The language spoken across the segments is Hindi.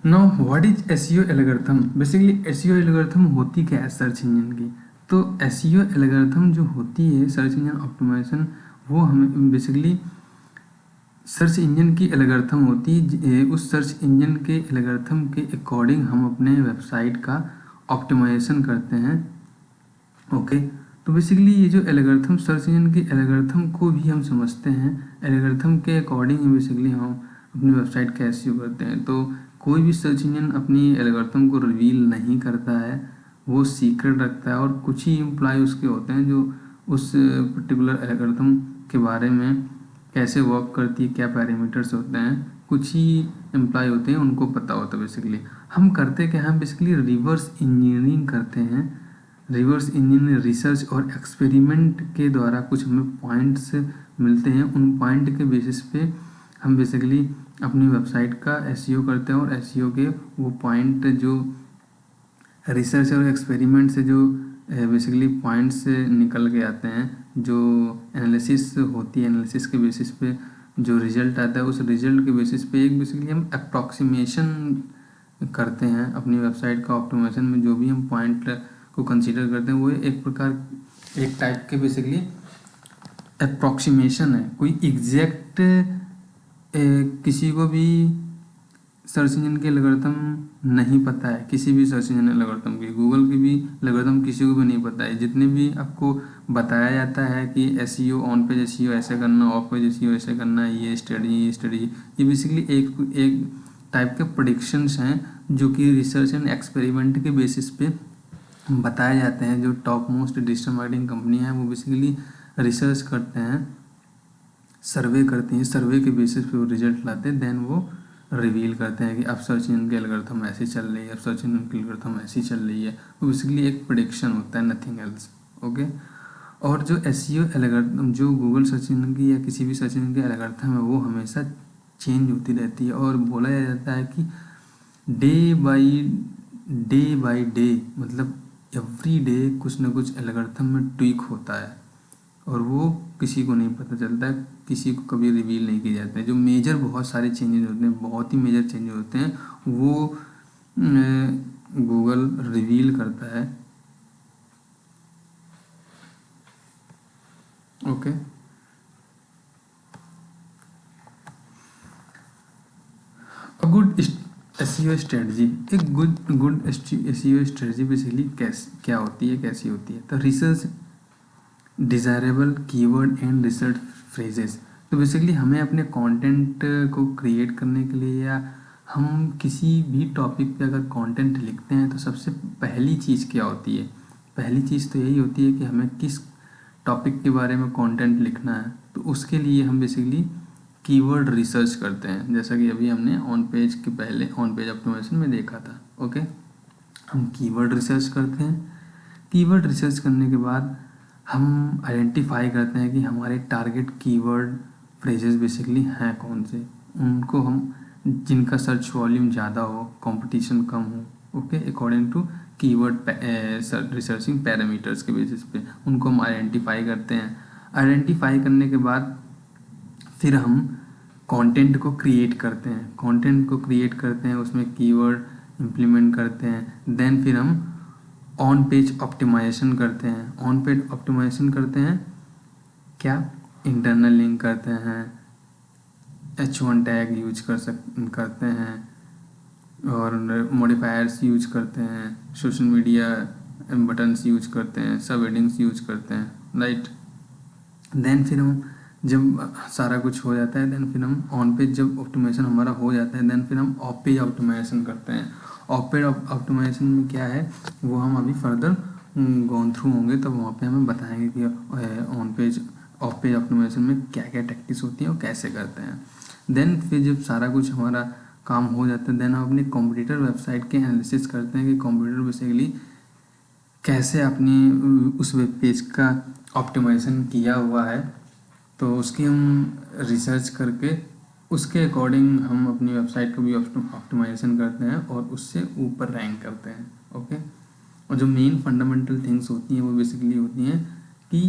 Now what is SEO algorithm? Basically SEO algorithm होती क्या है सर्च इंजन की? तो एसईओ एल्गोरिथम जो होती है सर्च इंजन ऑप्टिमाइजेशन, वो हमें बेसिकली सर्च इंजन की एल्गोरिथम होती है। उस सर्च इंजन के एल्गोरिथम के अकॉर्डिंग हम अपने वेबसाइट का ऑप्टिमाइजेशन करते हैं। ओके, तो बेसिकली ये जो एल्गोरिथम सर्च इंजन की एल्गोरिथम को भी हम समझते हैं। एल्गोरिथम के अकॉर्डिंग ही बेसिकली हम अपनी वेबसाइट का एसईओ करते हैं। तो कोई भी सर्च इंजन अपनी एल्गोरिथम को रिवील नहीं करता है, वो सीक्रेट रखता है, और कुछ ही एम्प्लॉय उसके होते हैं जो उस पर्टिकुलर एल्गोरिथम के बारे में कैसे वर्क करती है, क्या पैरामीटर्स होते हैं, कुछ ही एम्प्लॉय होते हैं उनको पता होता है। बेसिकली हम करते क्या हैं, बेसिकली रिवर्स इंजीनियरिंग करते हैं। रिवर्स इंजीनियरिंग रिसर्च और एक्सपेरिमेंट के द्वारा कुछ हमें पॉइंट्स मिलते हैं। उन पॉइंट के बेसिस पे हम बेसिकली अपनी वेबसाइट का एसईओ करते हैं, और एसईओ के वो पॉइंट जो रिसर्च और एक्सपेरिमेंट से जो बेसिकली पॉइंट्स निकल के आते हैं, जो एनालिसिस होती है, एनालिसिस के बेसिस पे जो रिजल्ट आता है, उस रिजल्ट के बेसिस पे एक बेसिकली हम अप्रॉक्सीमेशन करते हैं अपनी वेबसाइट का ऑप्टिमाइजेशन में। जो भी हम पॉइंट को कंसीडर करते हैं वो एक प्रकार एक टाइप के बेसिकली अप्रॉक्सीमेशन है। कोई एग्जैक्ट किसी को भी सर्च इंजन के एल्गोरिथम नहीं पता है, किसी भी सर्च इंजन एल्गोरिथम की, गूगल की भी एल्गोरिथम किसी को भी नहीं पता है। जितने भी आपको बताया जाता है कि एसईओ, ऑन पेज एसईओ ऐसे करना, ऑफ पेज एसईओ ऐसे करना, ये स्ट्रेटजी, ये बेसिकली एक टाइप के प्रेडिक्शंस हैं जो कि रिसर्च एंड एक्सपेरिमेंट के बेसिस पे बताए जाते हैं। जो top most digital marketing company है वो बेसिकली रिसर्च करते हैं, सर्वे करती हैं, सर्वे के बेसिस पे वो रिजल्ट लाते हैं, देन वो रिवील करते हैं कि अब सर्च इंजन की एल्गोरिथम ऐसी चल रही है, अब सर्च इंजन की एल्गोरिथम ऐसी चल रही है। वो बेसिकली एक प्रेडिक्शन होता है, नथिंग एल्स। ओके, और जो एसईओ एल्गोरिथम, जो गूगल सर्च इंजन की या किसी भी सर्च इंजन की एल्गोरिथम है, वो हमेशा चेंज होती रहती है। और बोला जाता है कि डे बाई डे, मतलब एवरी डे कुछ ना कुछ एल्गोरिथम में ट्वीक होता है, और वो किसी को नहीं पता चलता है, किसी को कभी रिवील नहीं किए जाते हैं। जो मेजर बहुत सारे चेंजेस होते हैं, बहुत ही मेजर चेंजेस होते हैं, वो गूगल रिवील करता है। Okay, a good SEO strategy, एक गुड एसईओ स्ट्रेटजी बेसिकली क्या होती है, कैसी होती है? तो research desirable keyword and research phrases. तो बेसिकली हमें अपने कंटेंट को क्रिएट करने के लिए, या हम किसी भी टॉपिक पे अगर कंटेंट लिखते हैं, तो सबसे पहली चीज़ क्या होती है? पहली चीज़ तो यही होती है कि हमें किस टॉपिक के बारे में कंटेंट लिखना है। तो उसके लिए हम बेसिकली कीवर्ड रिसर्च करते हैं, जैसा कि अभी हमने ऑन पेज के पहले ऑन पेज ऑप्टिमाइजेशन में देखा था। ओके, हम कीवर्ड रिसर्च करते हैं। कीवर्ड रिसर्च करने के बाद हम आइडेंटिफाई करते हैं कि हमारे टारगेट कीवर्ड फ्रेजेस बेसिकली हैं कौन से, उनको हम जिनका सर्च वॉल्यूम ज़्यादा हो, कंपटीशन कम हो। Okay, according to keyword researching parameters के बेसिस पे उनको हम आइडेंटिफाई करते हैं। आइडेंटिफाई करने के बाद फिर हम कंटेंट को क्रिएट करते हैं। कंटेंट को क्रिएट करते हैं, उसमें कीवर्ड इम्प्लीमेंट करते हैं, देन फिर हम ऑन पेज ऑप्टिमाइजेशन करते हैं। ऑन पेज ऑप्टिमाइजेशन करते हैं क्या? इंटरनल लिंक करते हैं, H1 टैग यूज करते हैं, और मॉडिफायर्स यूज करते हैं, सोशल मीडिया बटन्स यूज करते हैं, सब हेडिंग्स यूज करते हैं, राइट। देन फिर हम जब सारा कुछ हो जाता है, देन फिर हम ऑन पेज जब ऑप्टिमाइजेशन हमारा हो जाता है, देन फिर हम ऑफ पेज ऑप्टिमाइजेशन करते हैं। ऑफ पेज ऑप्टिमाइजेशन में क्या है वो हम अभी फर्दर गोन थ्रू होंगे, तब वहाँ पे हमें बताएंगे कि on page off page optimization में क्या क्या टैक्टिक्स होती हैं और कैसे करते हैं। देन फिर जब सारा कुछ हमारा काम हो जाता है, देन हम अपनी कॉम्पिटिटर वेबसाइट के एनालिसिस करते हैं कि कॉम्पिटिटर बेसिकली कैसे अपनी उस वेब पेज का ऑप्टिमाइजेशन किया हुआ है। तो उसकी हम रिसर्च करके उसके अकॉर्डिंग हम अपनी वेबसाइट को भी ऑप्टिमाइजेशन करते हैं और उससे ऊपर रैंक करते हैं। ओके, और जो मेन फंडामेंटल थिंग्स होती हैं वो बेसिकली होती हैं कि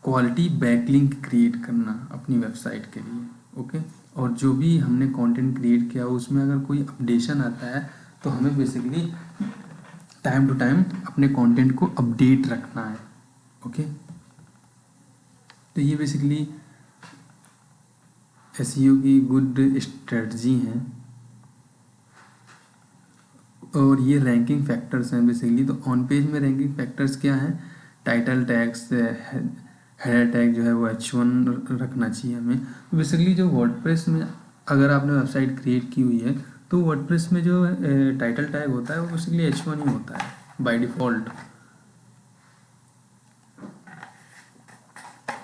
क्वालिटी बैकलिंक क्रिएट करना अपनी वेबसाइट के लिए। ओके, और जो भी हमने कंटेंट क्रिएट किया उसमें अगर कोई अपडेशन आता है तो हमें बेसिकली टाइम टू टाइम अपने कंटेंट को अपडेट रखना है। ओके, तो ये बेसिकली एसईओ की गुड स्ट्रेटजी हैं। और ये रैंकिंग फैक्टर्स हैं बेसिकली। तो ऑन पेज में रैंकिंग फैक्टर्स क्या हैं? टाइटल टैग्स, हेडर टैग जो है वो H1 रखना चाहिए हमें। तो बेसिकली जो वर्डप्रेस में अगर आपने वेबसाइट क्रिएट की हुई है तो वर्डप्रेस में जो टाइटल टैग होता है वो बेसिकली H1 ही होता है बाय डिफ़ॉल्ट।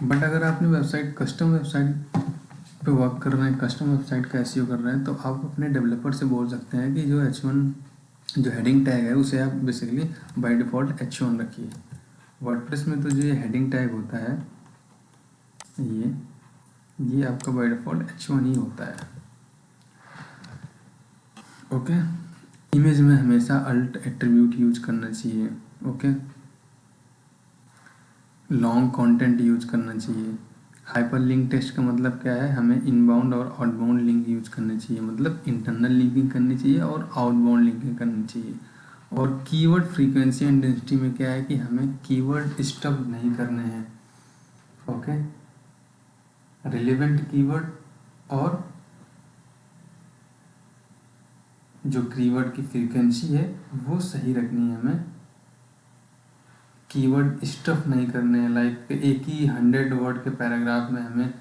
बट अगर आपने वेबसाइट कस्टम वेबसाइट पे वर्क कर रहे हैं, कस्टम वेबसाइट का एसईओ कर रहे हैं, तो आप अपने डेवलपर से बोल सकते हैं कि जो H1 जो हेडिंग टैग है उसे आप बेसिकली बाय डिफ़ॉल्ट H1 रखिए। वर्डप्रेस में तो जो ये हेडिंग टैग होता है ये आपका बाय डिफ़ॉल्ट H1 ही होता है। ओके, इमेज में हमेशा अल्ट एट्रीब्यूट यूज करना चाहिए। ओके, लॉन्ग कंटेंट यूज करना चाहिए। हाइपर लिंक टेक्स्ट का मतलब क्या है? हमें इनबाउंड और आउटबाउंड लिंक यूज करनी चाहिए, मतलब इंटरनल लिंकिंग करनी चाहिए और आउटबाउंड लिंकिंग करनी चाहिए। और कीवर्ड फ्रीक्वेंसी एंड डेंसिटी में क्या है कि हमें कीवर्ड स्टफ नहीं करने हैं। ओके, रिलेवेंट कीवर्ड और जो कीवर्ड की फ्रीक्वेंसी है वो सही रखनी है हमें। कीवर्ड स्टफ नहीं करने हैं, लाइक एक ही 100 वर्ड के पैराग्राफ में हमें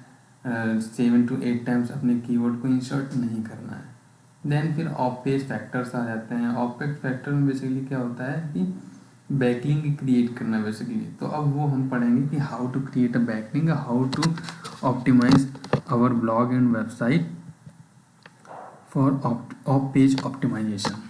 7 to 8 टाइम्स अपने कीवर्ड को इंसर्ट नहीं करना है। देन फिर ऑफ पेज फैक्टर्स आ जाते हैं। ऑफ पेज फैक्टर में बेसिकली क्या होता है कि बैकलिंक क्रिएट करना बेसिकली। तो अब वो हम पढ़ेंगे कि how to create a backlink, how to optimize our blog and website for off page optimisation.